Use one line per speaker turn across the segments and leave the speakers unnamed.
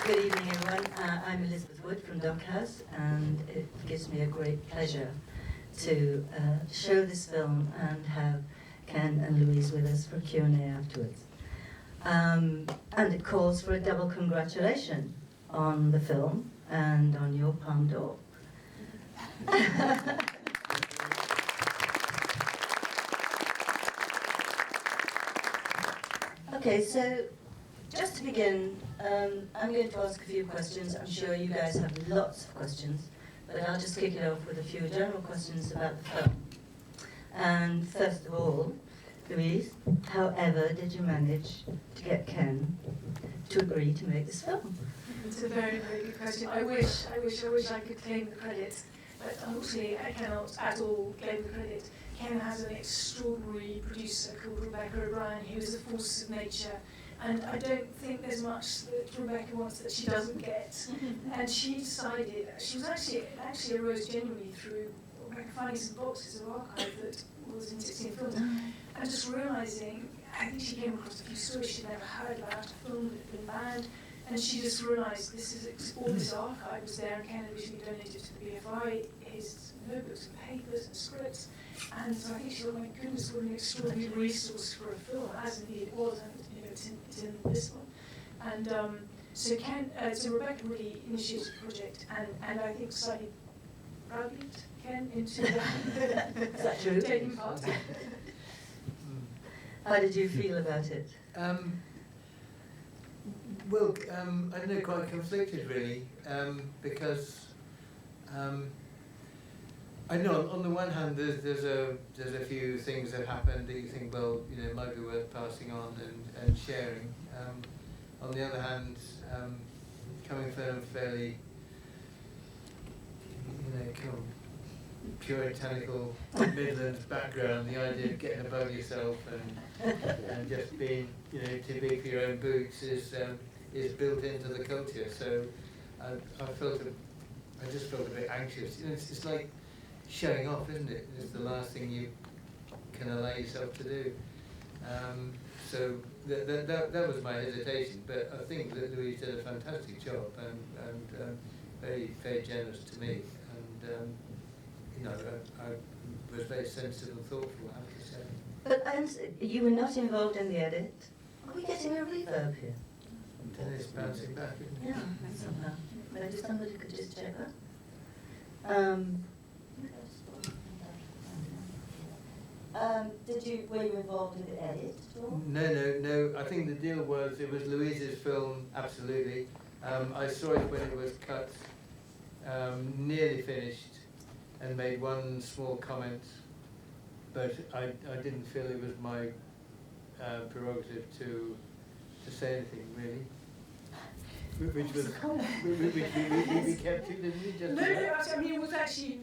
Good evening, everyone. I'm Elizabeth Wood from Dockhouse, and it gives me a great pleasure to show this film and have Ken and Louise with us for Q&A afterwards. And it calls for a double congratulation on the film and on your Palme d'Or. Okay, so just to begin, I'm going to ask a few questions. I'm sure you guys have lots of questions, but I'll just kick it off with a few general questions about the film. And first of all, Louise, however did you manage to get Ken to agree to make this film?
It's a very, very good question. I wish I could claim the credit, but unfortunately I cannot at all claim the credit. Ken has an extraordinary producer called Rebecca O'Brien, who is a force of nature, and I don't think there's much that Rebecca wants that she doesn't get. And she decided, she was actually arose genuinely through Rebecca finding some boxes of archive that was in 16 films, and just realising, I think she came across a few stories she'd never heard about, a film that had been banned, and she just realised all this archive was there, and Ken had originally donated to the BFI his notebooks and papers and scripts, and so I think she thought, my goodness, what an extraordinary resource for a film, as indeed it was, and it's in this one. And so Rebecca really initiated the project, and I think slightly browbeat Ken into taking part.
How did you feel about it?
Well, I don't know, quite conflicted really, because I know on the one hand there's a few things that happened that you think, well, it might be worth passing on and sharing. On the other hand, coming from a fairly, kind of puritanical Midlands background, the idea of getting above yourself and just being, too big for your own boots is built into the culture. So I just felt a bit anxious. It's like showing off, isn't it? It's the last thing you can allow yourself to do. So that was my hesitation. But I think that Louise did a fantastic job and very, very generous to me. And I was very sensitive and thoughtful, I have to say.
But you were not involved in the edit. Are we getting a reverb here?
And it's bouncing back, isn't it?
Yeah, somehow. Maybe somebody could just check that. Were you involved in the edit at all?
No. I think the deal was, it was Louise's film, absolutely. I saw it when it was cut, nearly finished, and made one small comment, but I didn't feel it was my prerogative to say anything really. Which was we kept it, didn't we?
No, I mean it was actually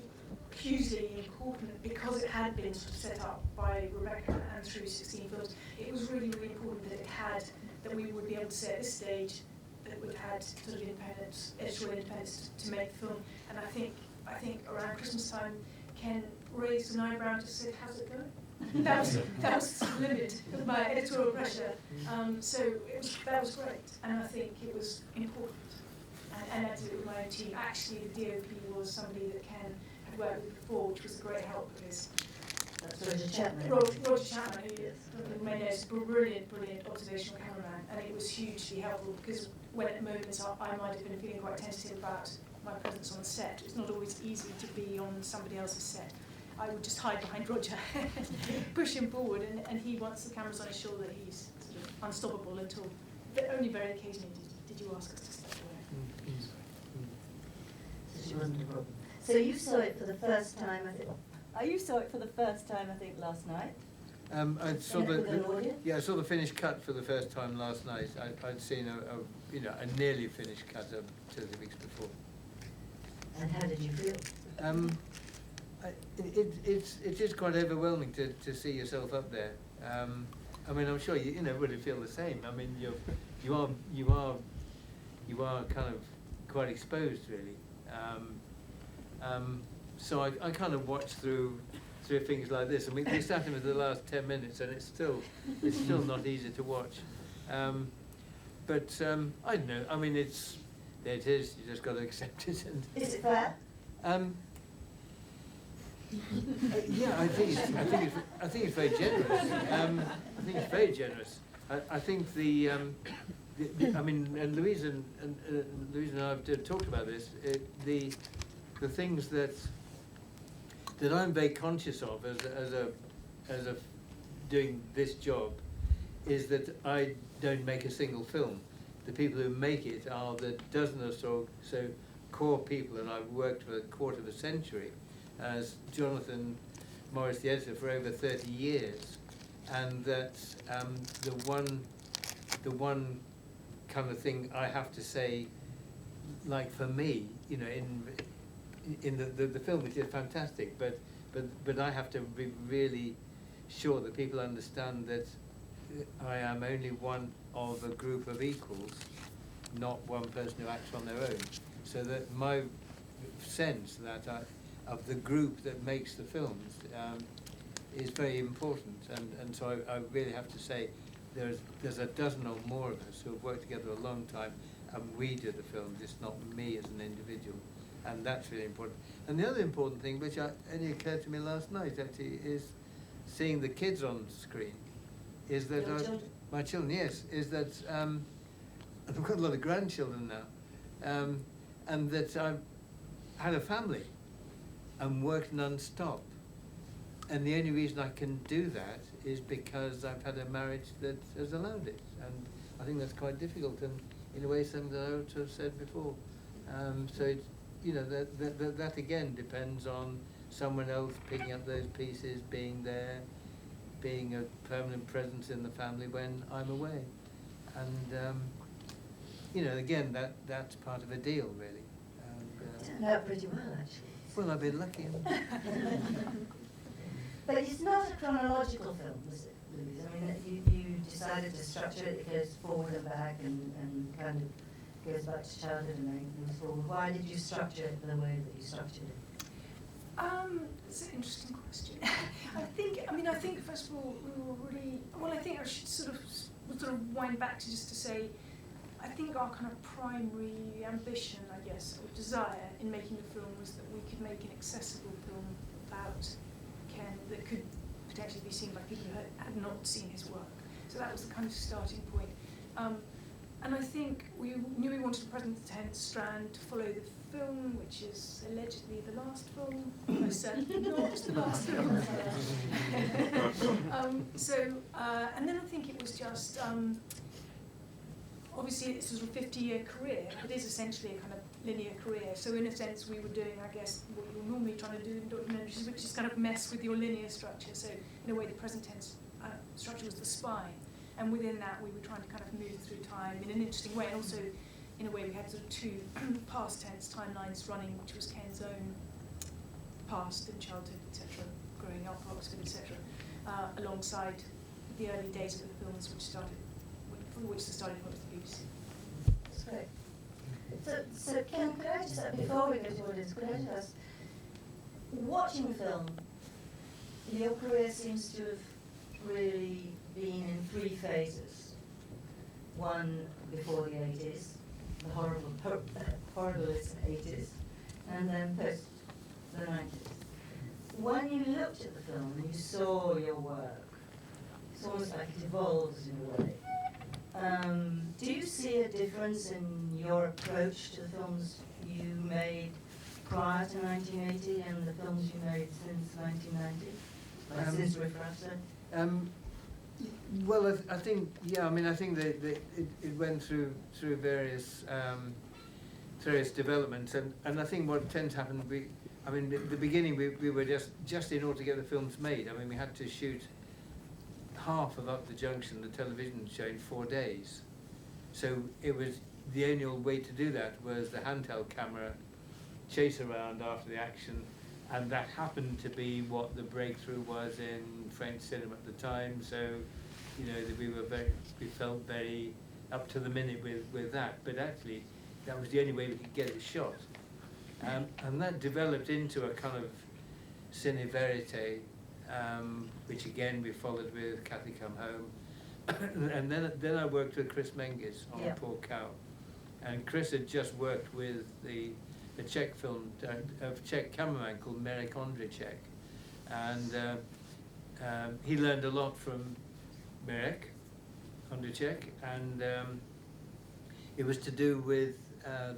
hugely important because it had been sort of set up by Rebecca and through 16 films. It was really, really important that we would be able to say at this stage that we've had sort of editorial independence to make the film. And I think around Christmas time, Ken raised an eyebrow and just said, "How's it going?" That was the limit of my editorial pressure. So that was great, and I think it was important. And I did it with my own team. Actually, the DOP was somebody that Ken had worked with before, which was a great help because
that's Roger Chapman.
Roger Chapman, who made a brilliant observational cameraman, and it was hugely helpful because when at moments I might have been feeling quite tentative about my presence on the set. It's not always easy to be on somebody else's set. I would just hide behind Roger and push him forward, and he, once the camera's on his shoulder, he's sort of unstoppable until only very occasionally did you ask us to step away.
So she wasn't a problem. So you saw it for the first time, I think. You saw it for the first time, I think, last night.
I saw I saw the finished cut for the first time last night. I'd seen a nearly finished cut 2 weeks before.
And how did you feel?
It is quite overwhelming to see yourself up there. I mean, I'm sure you would feel the same. I mean, you are kind of quite exposed, really. So I kind of watched through things like this. I mean, we sat in for the last 10 minutes, and it's still not easy to watch. But I don't know. I mean, there it is. You just got to accept it. And
Is it fair?
yeah, I think it's very generous. I think it's very generous. I think I mean, and Louise and I have talked about this. The things that I'm very conscious of as a doing this job is that I don't make a single film. The people who make it are the dozen or so core people, and I've worked for a quarter of a century as Jonathan Morris, the editor, for over 30 years, and that the one kind of thing I have to say, like for me, you know, in the film, which is fantastic, but I have to be really sure that people understand that I am only one of a group of equals, not one person who acts on their own. So that my sense that of the group that makes the films is very important, and so I really have to say there's a dozen or more of us who have worked together a long time, and we do the films. It's not me as an individual, and that's really important. And the other important thing, which only occurred to me last night actually, is seeing the kids on screen. Is that my children? Yes, is that I've got a lot of grandchildren now, and that I've had a family and worked non-stop. And the only reason I can do that is because I've had a marriage that has allowed it. And I think that's quite difficult, and in a way something that I ought to have said before. So it's, you know, that again depends on someone else picking up those pieces, being there, being a permanent presence in the family when I'm away. And you know, again, that's part of a deal, really. And,
Turned out pretty well, actually.
well, I've been lucky.
But it's not a chronological film, is it, Louise? I mean, you decided to structure it. It goes forward and back and kind of goes back to childhood and then moves forward. Why did you structure it the way that you structured it?
It's an interesting question. I think first of all we were really well. I think I should sort of wind back to just to say, I think our kind of primary ambition, I guess, or desire in making the film was that we could make an accessible film about Ken that could potentially be seen by people who had not seen his work. So that was the kind of starting point. And I think we knew we wanted a present tense strand to follow the film, which is allegedly the last film, most certainly not the last film. And then I think it was just, obviously it's a sort of 50-year career. It is essentially a kind of linear career. So in a sense we were doing, I guess, what you're normally trying to do in documentaries, which is kind of mess with your linear structure. So in a way the present tense structure was the spine. And within that, we were trying to kind of move through time in an interesting way. And also, in a way, we had sort of two past tense timelines running, which was Ken's own past and childhood, etc., growing up, Oxford, etc., alongside the early days of the films, for which the starting point was the BBC.
That's great. So Ken, could I just, before we go to audience, could I just ask, watching the film, your career seems to have really been in three phases. One before the 80s, the horriblest 80s, and then post the 90s. When you looked at the film and you saw your work, it's almost like it evolves in a way. Do you see a difference in your approach to the films you made prior to 1980 and the films you made since 1990? Since Riff Raff?
Well, I think, yeah, I mean, I think that it went through various developments, and I think what tends to happen, at the beginning we were just in order to get the films made. I mean, we had to shoot half of Up the Junction, the television show, in 4 days. So it was, the only way to do that was the handheld camera, chase around after the action, and that happened to be what the breakthrough was in French cinema at the time. So, you know, that we felt very up to the minute with that. But actually, that was the only way we could get it shot. And that developed into a kind of cine verite, which again we followed with Cathy Come Home. And then I worked with Chris Menges on
Yeah.
Poor Cow, And Chris had just worked with a Czech Czech cameraman called Marek Ondřiček, and he learned a lot from Marek Ondřiček, and it was to do with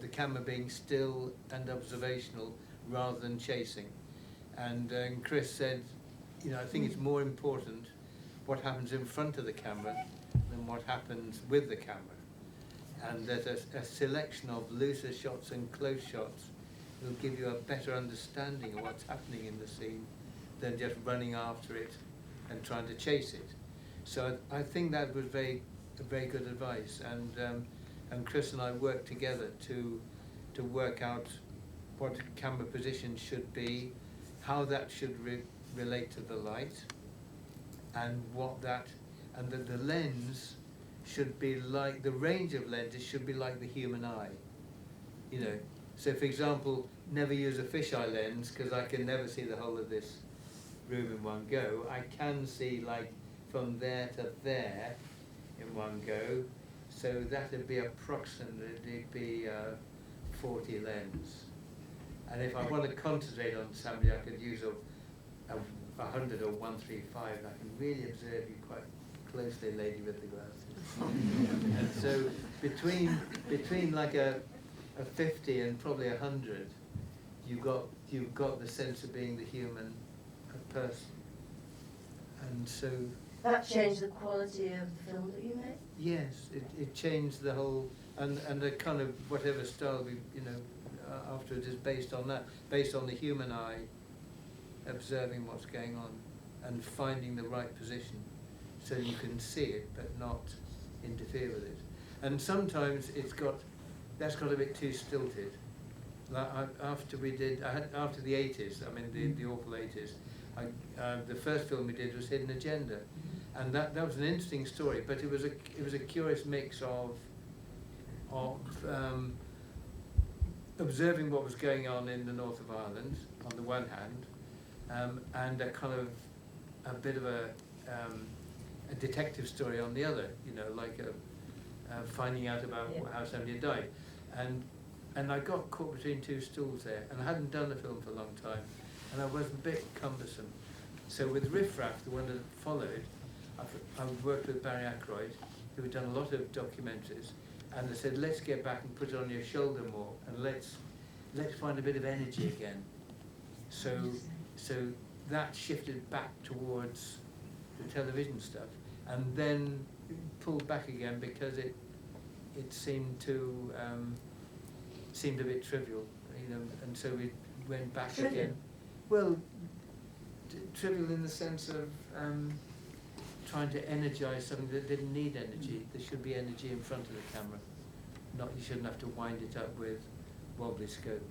the camera being still and observational rather than chasing. And Chris said, you know, I think it's more important what happens in front of the camera than what happens with the camera. And that a selection of looser shots and close shots will give you a better understanding of what's happening in the scene than just running after it and trying to chase it. So I think that was very good advice, and Chris and I worked together to work out what camera position should be, how that should relate to the light, and that the lens should be like, the range of lenses should be like the human eye, you know. So for example, never use a fisheye lens, because I can never see the whole of this room in one go. I can see like from there to there in one go, so that would be approximately 40 lens. And if I want to concentrate on somebody, I could use a 100 or 135, and I can really observe you quite closely, lady with the glasses. And so between like a 50 and probably 100, you've got the sense of being the human person. And so
that changed the quality of the film that you made?
Yes, it changed the whole, and the kind of whatever style we, you know, afterwards is based on that, based on the human eye, observing what's going on and finding the right position so you can see it but not interfere with it. And sometimes that's got a bit too stilted. Like after the 80s, I mean the awful 80s, the first film we did was Hidden Agenda, and that was an interesting story, but it was a curious mix of observing what was going on in the north of Ireland on the one hand, and a kind of a bit of a detective story on the other, you know, like finding out about how somebody had died, and I got caught between two stools there, and I hadn't done the film for a long time, and I was a bit cumbersome. So with Riff Raff, the one that followed, I've worked with Barry Ackroyd, who had done a lot of documentaries, and they said, let's get back and put it on your shoulder more, and let's find a bit of energy again. So that shifted back towards the television stuff, and then pulled back again because it seemed a bit trivial, you know, and so we went back again. Well, trivial in the sense of trying to energize something that didn't need energy. There should be energy in front of the camera. You shouldn't have to wind it up with wobbly scope.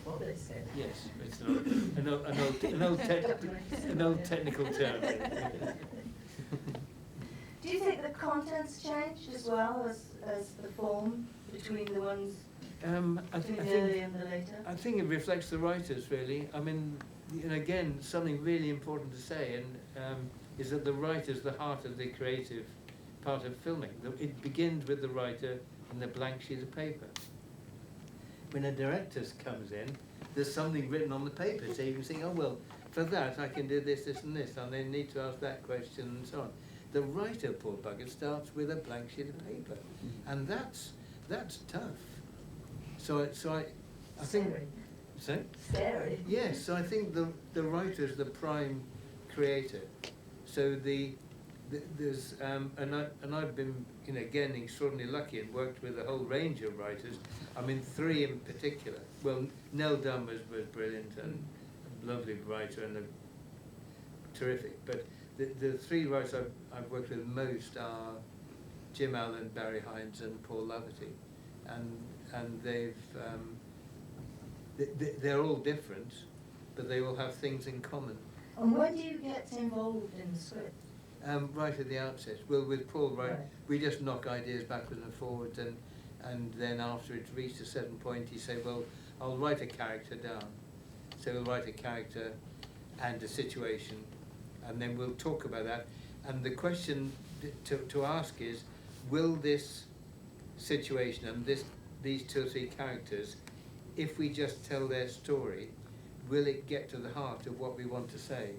Wobbly scope?
Yes, it's an old technical term.
Do you think the contents changed as well as the form between the ones between the early and the later?
I think it reflects the writers, really. I mean, and again, something really important to say, and is that the writer's the heart of the creative part of filming. It begins with the writer and the blank sheet of paper. When a director comes in, there's something written on the paper, so you can think, oh well, for that I can do this, this and this, and they need to ask that question and so on. The writer, poor bugger, starts with a blank sheet of paper, and that's tough. So I think. So?
Scary.
Yes, so I think the writer is the prime creator. So there's and I've been, you know, again extraordinarily lucky and worked with a whole range of writers. I mean, three in particular. Well, Nell Dunn was brilliant and a lovely writer and terrific. But the three writers I've worked with most are Jim Allen, Barry Hines, and Paul Laverty, and they're all different, but they all have things in common.
And when do you get involved in the script?
Right at the outset. Well, with Paul,
Right.
we just knock ideas backwards and forwards, and then after it's reached a certain point, he said, well, I'll write a character down. So we'll write a character and a situation, and then we'll talk about that. And the question to ask is, will this situation and these 2 or 3 characters, if we just tell their story, will it get to the heart of what we want to say?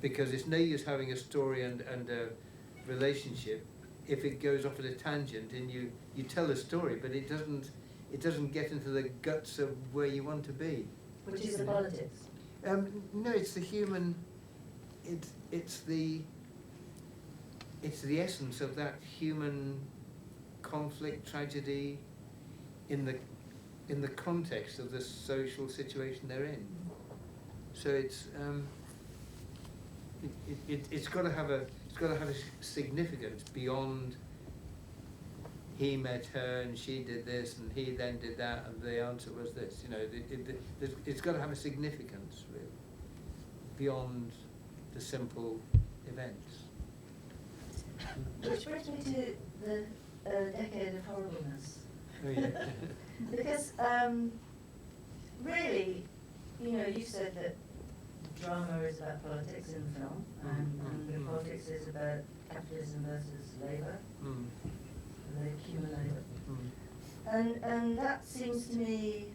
Because it's no use having a story and a relationship if it goes off at a tangent and you tell a story, but it doesn't get into the guts of where you want to be.
Which is the politics.
No, it's the human. It's the essence of that human conflict, tragedy, in the context of the social situation they're in. So it's got to have a significance beyond he met her and she did this and he then did that and the answer was this. You know, it's got to have a significance really beyond the simple events.
Which brings me to the decade of horribleness.
Oh, yeah.
Because really, you know, you said that drama is about politics in the film, and the politics is about capitalism versus labour, human labour. And that seems to me,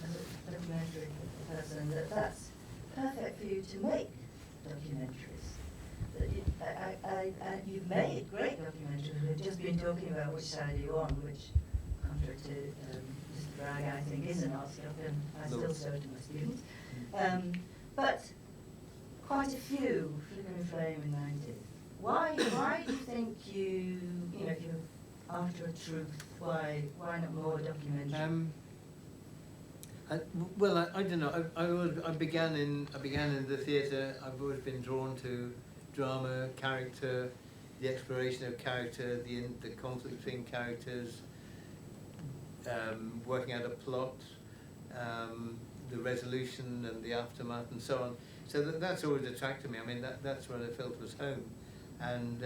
as a documentary person, that's perfect for you to make documentaries. That you've made great documentaries. We've just been talking about which side are you on, which, contrary to Mr. Bragg, I think is an art stuff, and I still show it to my students. But quite a few, Flickering Flame in the 90s. Why do you think you know, if you're after a truth, why not more documentary?
Well, I don't know. I began in the theatre. I've always been drawn to drama, character, the exploration of character, the conflict between characters, working out a plot, the resolution and the aftermath and so on. So that's always attracted me. I mean, that's what I felt was home. And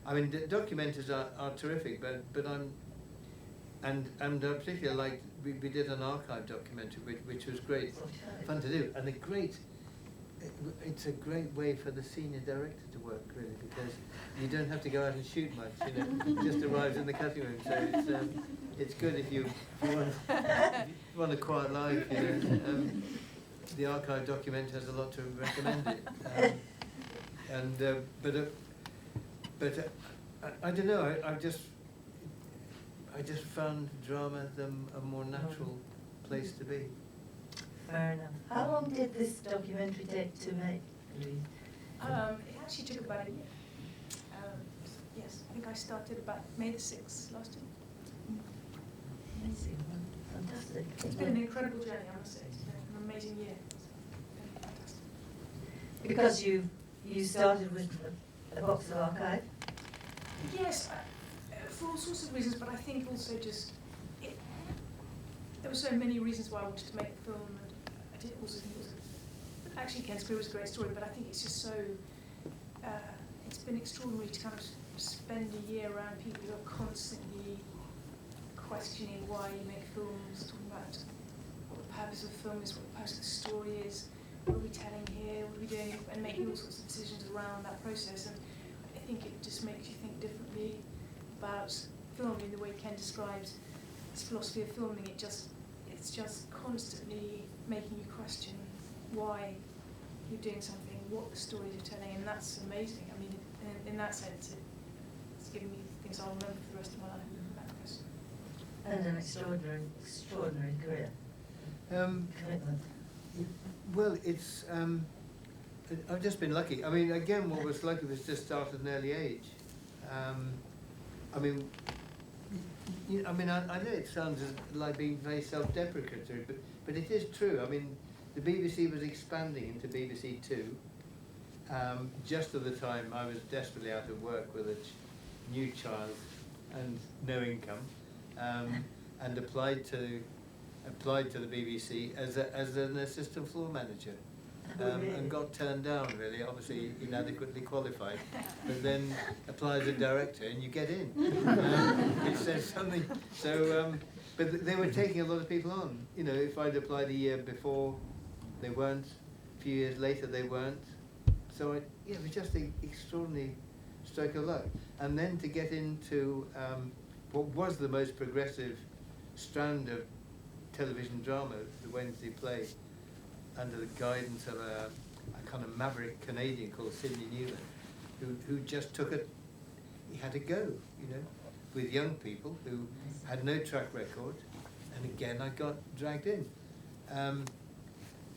I mean, documentaries are terrific, but I particularly liked, we did an archive documentary, which was great fun to do, and it's a great way for the senior director to work, really, because you don't have to go out and shoot much, you know, it just arrives in the cutting room. So it's good if you want a quiet life, you know. The archive document has a lot to recommend it, but I don't know. I just found drama a more natural place to be.
Fair enough. How long did this documentary take to make, Louise?
It actually took about a year. Yes, I think I started about May the 6th last year.
Amazing. Fantastic.
It's been an incredible journey, I must say. It's been an amazing year. It's been fantastic.
Because you started with a box of archive?
Yes, for all sorts of reasons, but I think also just there were so many reasons why I wanted to make the film, and I did also think it was actually Ken's Career was a great story, but I think it's just so it's been extraordinary to kind of spend a year around people who are constantly questioning why you make films, talking about what the purpose of the film is, what the purpose of the story is, what are we telling here, what are we doing, and making all sorts of decisions around that process. And I think it just makes you think differently about filming, the way Ken describes his philosophy of filming. It's just constantly making you question why you're doing something, what the stories you're telling, and that's amazing. I mean, in that sense, it's giving me things I'll remember for the rest of my life.
And an extraordinary career. Commitment.
Well, it's I've just been lucky. I mean, again, what was lucky was just start at an early age. I mean, I know it sounds like being very self-deprecatory, but it is true. I mean, the BBC was expanding into BBC Two just at the time I was desperately out of work with a new child and no income, and applied to the BBC as an assistant floor manager. And got turned down, really, obviously inadequately qualified, but then apply as a director and you get in, which says something. So, but they were taking a lot of people on. You know, if I'd applied a year before, they weren't. A few years later, they weren't. So it was just an extraordinary stroke of luck. And then to get into what was the most progressive strand of television drama, the Wednesday play, under the guidance of a kind of maverick Canadian called Sidney Newman, who just took it. He had to go, you know, with young people who had no track record, and again I got dragged in.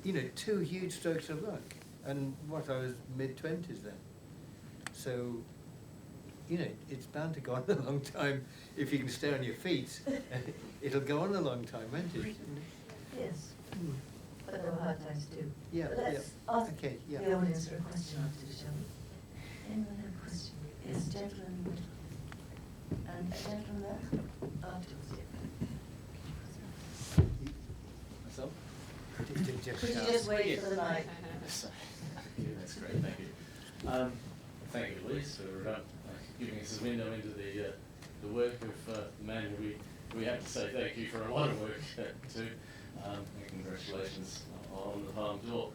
You know, 2 huge strokes of luck, and I was mid-20s then. So, you know, it's bound to go on a long time if you can stay on your feet. It'll go on a long time, won't it?
Yes. But there were hard times too.
Yeah.
But let's ask
Okay, yeah.
the audience for a question after, shall we? Anyone have a question? Yes, gentleman. And a gentleman there afterwards.
Myself?
Could you just wait for the mic?
Yeah, that's great, thank you. Thank you, Louise, for giving us a window into the work of the man who we have to say thank you for a lot of work too. And congratulations on the Palme d'Or.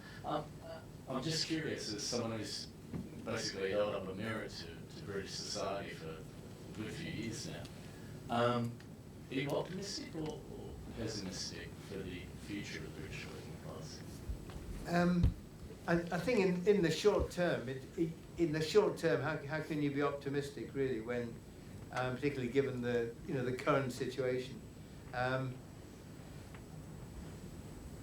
I'm just curious, as someone who's basically held up a mirror to British society for a good few years now, are you optimistic or pessimistic for the future of the British working class?
I think in the short term, how can you be optimistic really when, particularly given the current situation?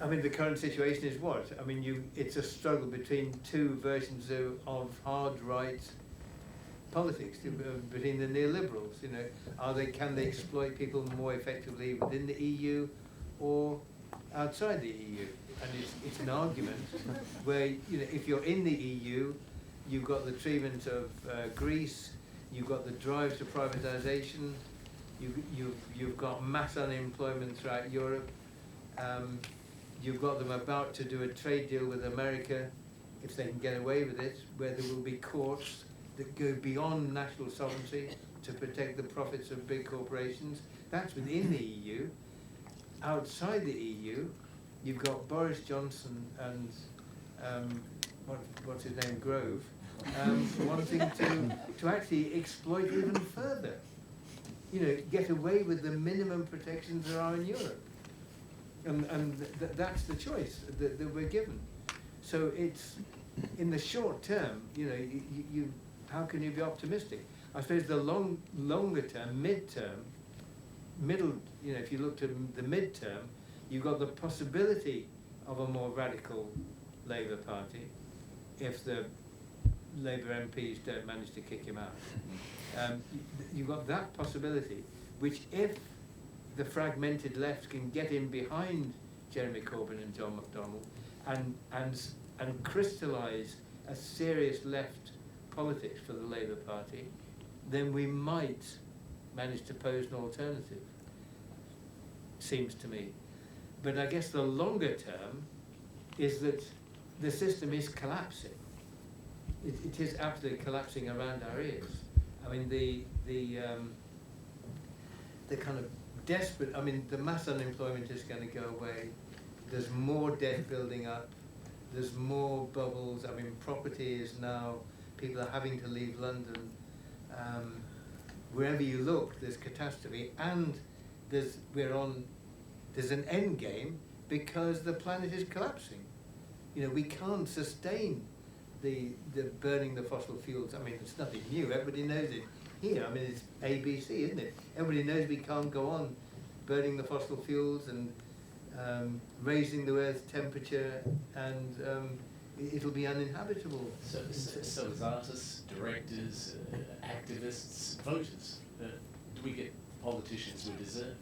I mean, the current situation is what? I mean, it's a struggle between 2 versions of hard right politics, between the neoliberals. You know, can they exploit people more effectively within the EU or outside the EU? And it's an argument where, you know, if you're in the EU, you've got the treatment of Greece, you've got the drive to privatisation, you've got mass unemployment throughout Europe. You've got them about to do a trade deal with America, if they can get away with it, where there will be courts that go beyond national sovereignty to protect the profits of big corporations. That's within the EU. Outside the EU, you've got Boris Johnson and what's his name, Grove, wanting to actually exploit even further. You know, get away with the minimum protections there are in Europe. And that's the choice that we're given. So it's, in the short term, you know, you how can you be optimistic? I suppose the longer term, middle, you know, if you looked at the midterm, you've got the possibility of a more radical Labour Party if the Labour MPs don't manage to kick him out. You've got that possibility, which if the fragmented left can get in behind Jeremy Corbyn and John McDonnell and crystallise a serious left politics for the Labour Party, then we might manage to pose an alternative, seems to me. But I guess the longer term is that the system is collapsing. It is absolutely collapsing around our ears. I mean, the kind of desperate, I mean, the mass unemployment is going to go away. There's more debt building up. There's more bubbles. I mean, property is now, people are having to leave London. Wherever you look, there's catastrophe, and there's an end game because the planet is collapsing. You know, we can't sustain the burning the fossil fuels. I mean, it's nothing new. Everybody knows it here. I mean, it's ABC, isn't it? Everybody knows we can't go on burning the fossil fuels and raising the Earth's temperature, and it'll be uninhabitable.
So as artists, directors, activists, voters, do we get politicians we deserve?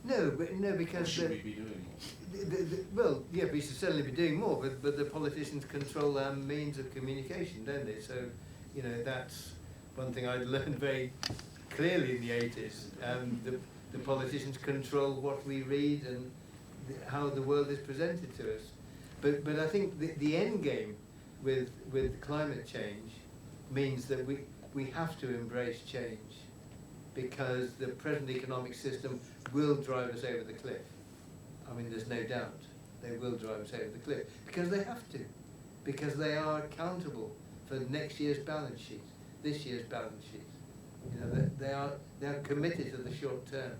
No, because
or should we be doing more?
Well, yeah, we should certainly be doing more, but the politicians control our means of communication, don't they? So, you know, that's one thing I learned very clearly in the 80s. The politicians control what we read and how the world is presented to us. But I think the end game with climate change means that we have to embrace change, because the present economic system will drive us over the cliff. I mean, there's no doubt they will drive us over the cliff, because they have to, because they are accountable for next year's balance sheet, this year's balance sheet. You know, they are committed to the short term.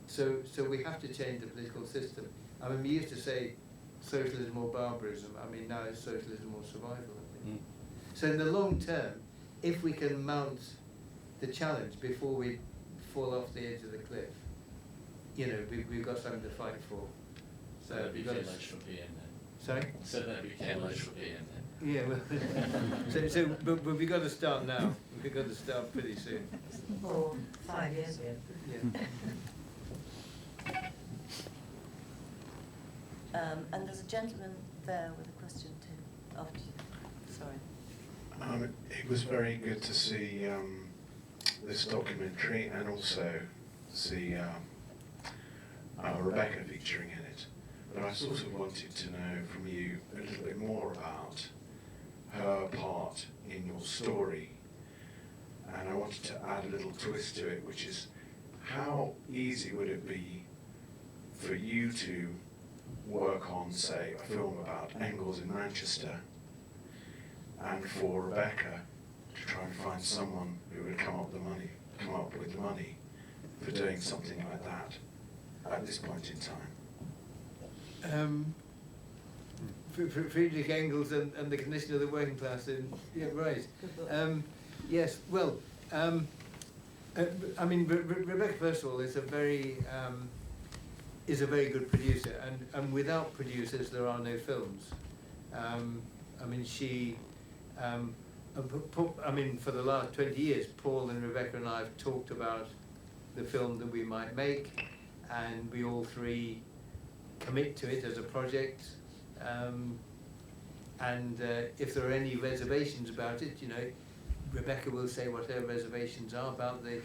So we have to change the political system. I mean, we used to say socialism or barbarism. I mean, now it's socialism or survival, I think. So in the long term, if we can mount the challenge before we fall off the edge of the cliff, you know, we've got something to fight for.
So that'd be Ken Loach for PM then.
Sorry?
So that'd be Ken Loach for PM then.
Yeah, well, but we've got to start now. We've got to start pretty soon.
Or 5 years ago.
Yeah.
And there's a gentleman there with a question too, after you. Sorry.
It was very good to see this documentary and also see Rebecca featuring in it. But I sort of wanted to know from you a little bit more about her part in your story. And I wanted to add a little twist to it, which is how easy would it be for you to work on, say, a film about Engels in Manchester, and for Rebecca to try and find someone who would come up with the money for doing something like that at this point in time?
Friedrich Engels and the condition of the working class. Yeah, right. Yes. Well, I mean, Rebecca, first of all, is a very good producer, and without producers, there are no films. I mean, she. I mean, for the last 20 years, Paul and Rebecca and I have talked about the film that we might make, and we all three commit to it as a project. And if there are any reservations about it, you know, Rebecca will say what her reservations are about the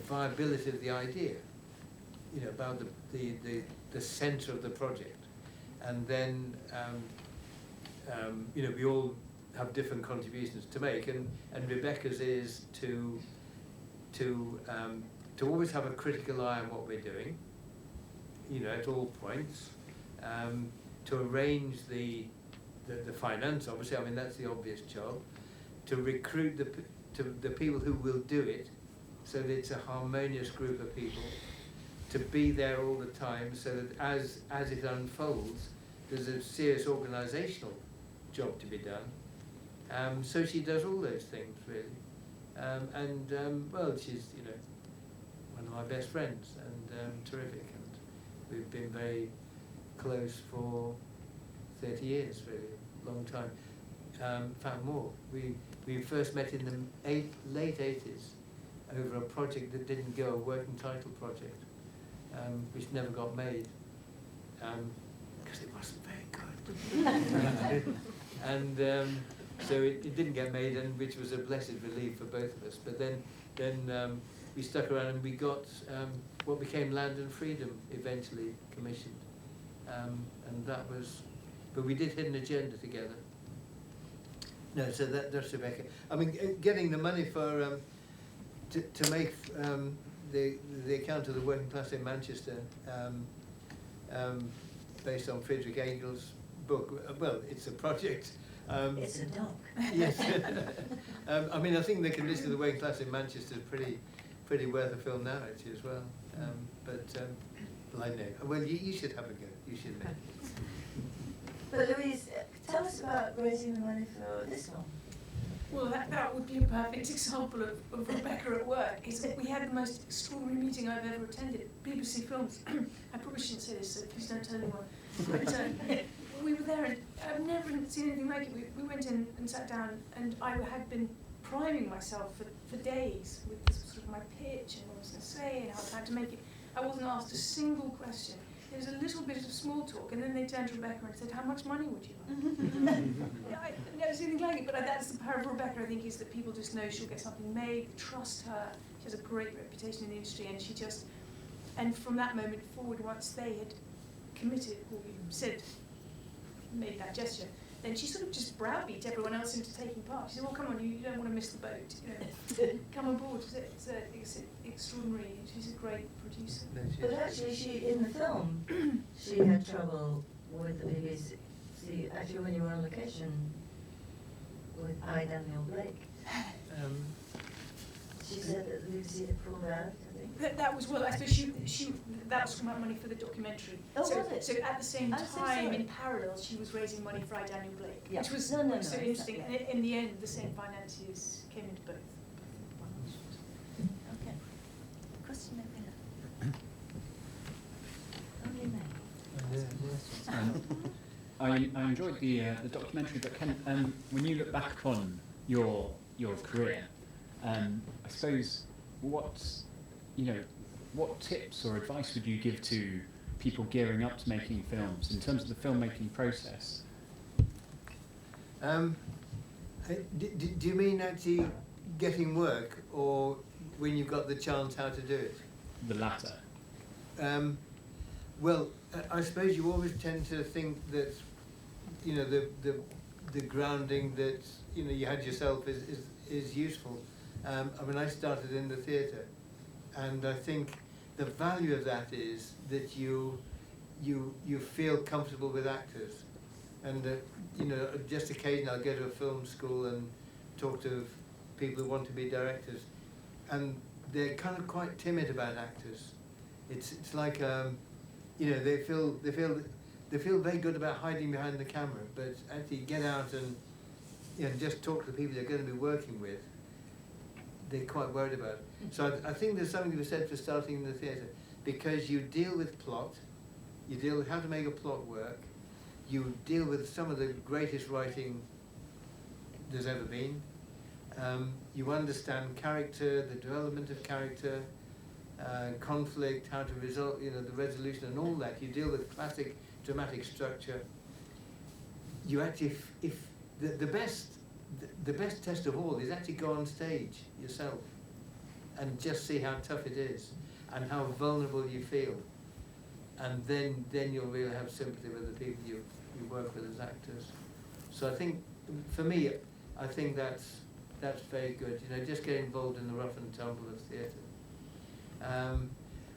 viability of the idea, you know, about the centre of the project, and then you know, we all have different contributions to make, and Rebecca's is to always have a critical eye on what we're doing, you know, at all points, to arrange the finance, obviously. I mean, that's the obvious job. To recruit the people who will do it, so that it's a harmonious group of people. To be there all the time, so that as it unfolds, there's a serious organisational job to be done. So she does all those things, really. Well, she's, you know, one of my best friends, and terrific, and we've been very close for 30 years, really, long time. In fact, more. We first met in the late 80s over a project that didn't go, a working title project, which never got made, because it wasn't very good. And so it didn't get made, and which was a blessed relief for both of us. But then we stuck around, and we got what became Land and Freedom eventually commissioned, and that was. But we did Hidden Agenda together. No, so that's Rebecca. I mean, getting the money for to make the account of the working class in Manchester, based on Friedrich Engels' book. Well, it's a project.
It's a doc.
Yes. I mean, I think the condition of the working class in Manchester is pretty worth a film now, actually, as well. Well, I know. Well, you should have a go. You should make it.
But Louise, tell us about raising the money for this one.
Well, that would be a perfect example of Rebecca at work. We had the most extraordinary meeting I've ever attended. BBC Films. I probably shouldn't say this, so please don't tell anyone. But we were there, and I've never seen anything like it. We went in and sat down, and I had been priming myself for days with this sort of my pitch and what I was going to say and how I had to make it. I wasn't asked a single question. There was a little bit of small talk, and then they turned to Rebecca and said, "How much money would you like?" I've never seen anything like it, but that's the power of Rebecca, I think, is that people just know she'll get something made, they trust her, she has a great reputation in the industry, and she just, and from that moment forward, once they had committed, or said, made that gesture, then she sort of just browbeat everyone else into taking part. She said, "Well, come on, you don't want to miss the boat, you know, come on board." It's extraordinary. She's a great producer.
No,
But actually, she in the film, she had trouble with the BBC. See, actually, when you were on location with I. Daniel Blake. She said that Lucy had pulled out, I think.
That was, well, I suppose that was from our money for the documentary.
Oh,
so,
was it?
So at the same
I'm so
time,
sorry.
in parallel, she was raising money for Daniel Blake,
Yeah.
which was
No,
so interesting.
yeah.
And in the end, the same financiers came into both.
Okay. Question over here. Only me.
I enjoyed the documentary, but Ken, when you look back upon your career, I suppose what tips or advice would you give to people gearing up to making films in terms of the filmmaking process?
Do you mean actually getting work, or when you've got the chance how to do it?
The latter.
Well, I suppose you always tend to think that, you know, the grounding that, you know, you had yourself is useful. I mean, I started in the theatre, and I think the value of that is that you feel comfortable with actors, and that, you know, just occasionally I'll go to a film school and talk to people who want to be directors, and they're kind of quite timid about actors. It's like, you know, they feel very good about hiding behind the camera, but actually get out and, you know, just talk to the people you're going to be working with, they're quite worried about it. So I think there's something to be said for starting in the theatre, because you deal with plot, you deal with how to make a plot work, you deal with some of the greatest writing there's ever been, you understand character, the development of character, conflict, how to resolve, you know, the resolution and all that. You deal with classic dramatic structure. You actually, if the best test of all is actually go on stage yourself and just see how tough it is and how vulnerable you feel, and then you'll really have sympathy with the people you work with as actors. So I think, for me, I think that's very good. You know, just get involved in the rough and tumble of theatre.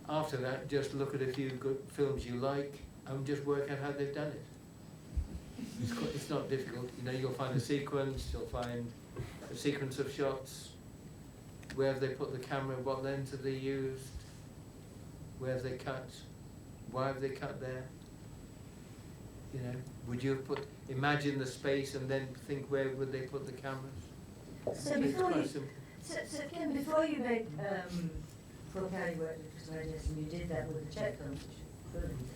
After that, just look at a few good films you like and just work out how they've done it. It's not difficult. You know, you'll find a sequence, you'll find a sequence of shots, where have they put the camera, what lens have they used, where have they cut, why have they cut there? You know, would you have imagine the space and then think where would they put the cameras?
So before Ken, before you made Paul Carey worked with Chris Regis, and you did that with the Czech films, which were brilliant.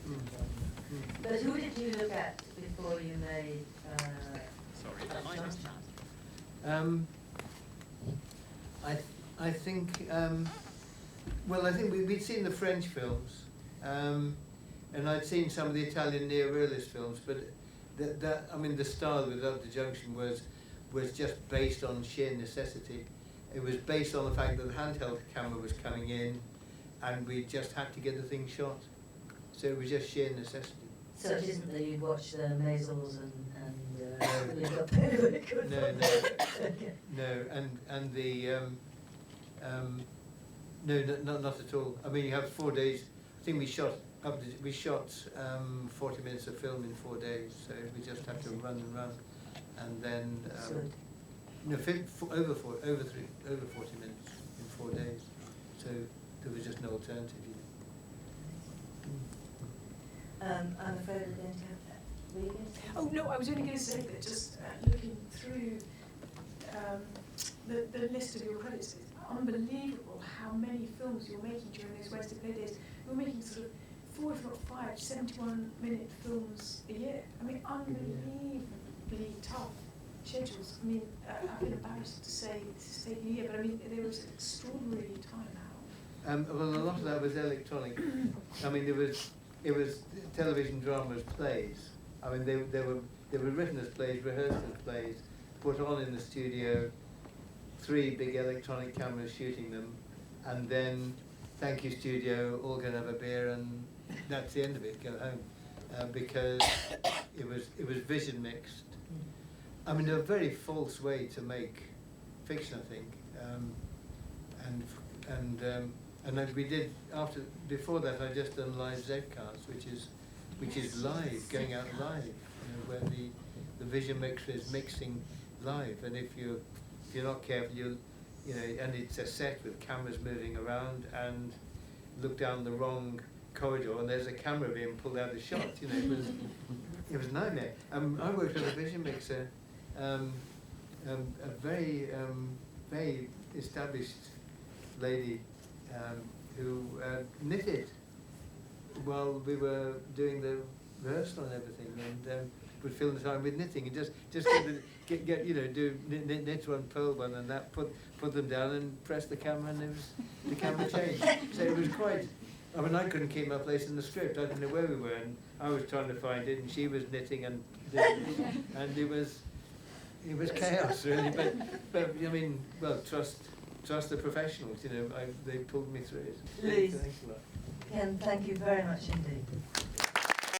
But who did you look at before you made
I think, well, I think we'd seen the French films, and I'd seen some of the Italian neo-realist films, but I mean, the style without the Junction was just based on sheer necessity. It was based on the fact that the handheld camera was coming in, and we just had to get the thing shot. So it was just sheer necessity.
So it isn't that you'd watch the Maisels and
No, and the no, not at all. I mean, you have 4 days. I think we shot 40 minutes of film in 4 days. So we just had to run, and then over 40 minutes in 4 days. So there was just no alternative.
I'm afraid I don't have that. Were you going to say?
Oh no, I was only going to say that just looking through the list of your credits, it's unbelievable how many films you're making during those Wednesday play days. You're making sort of 4, if not 5, 71-minute films a year. I mean, unbelievably tough schedules. I mean, I've been embarrassed to say this is taking a year, but I mean, there was an extraordinary time now.
Well, a lot of that was electronic. I mean, it was television dramas, plays. I mean, they were written as plays, rehearsed as plays, put on in the studio, 3 big electronic cameras shooting them, and then, thank you studio, all going to have a beer, and that's the end of it, go home. Because it was vision mixed. I mean, a very false way to make fiction, I think. And as we did before that, I just done live Zcast, which is live, going out live, you know, where the vision mixer is mixing live, and if you're not careful, you you know, and it's a set with cameras moving around, and look down the wrong corridor and there's a camera being pulled out of shot. You know, it was a nightmare. I worked with a vision mixer, a very established lady who knitted while we were doing the rehearsal and everything, and would fill the time with knitting and just get you know, do knit one, purl one, and that put them down and press the camera, and the camera changed. So it was quite. I mean, I couldn't keep my place in the script. I didn't know where we were, and I was trying to find it, and she was knitting and it was chaos really. But I mean, well, trust the professionals. You know, they pulled me through it.
Louise.
Thanks a lot.
Ken, thank you very much indeed.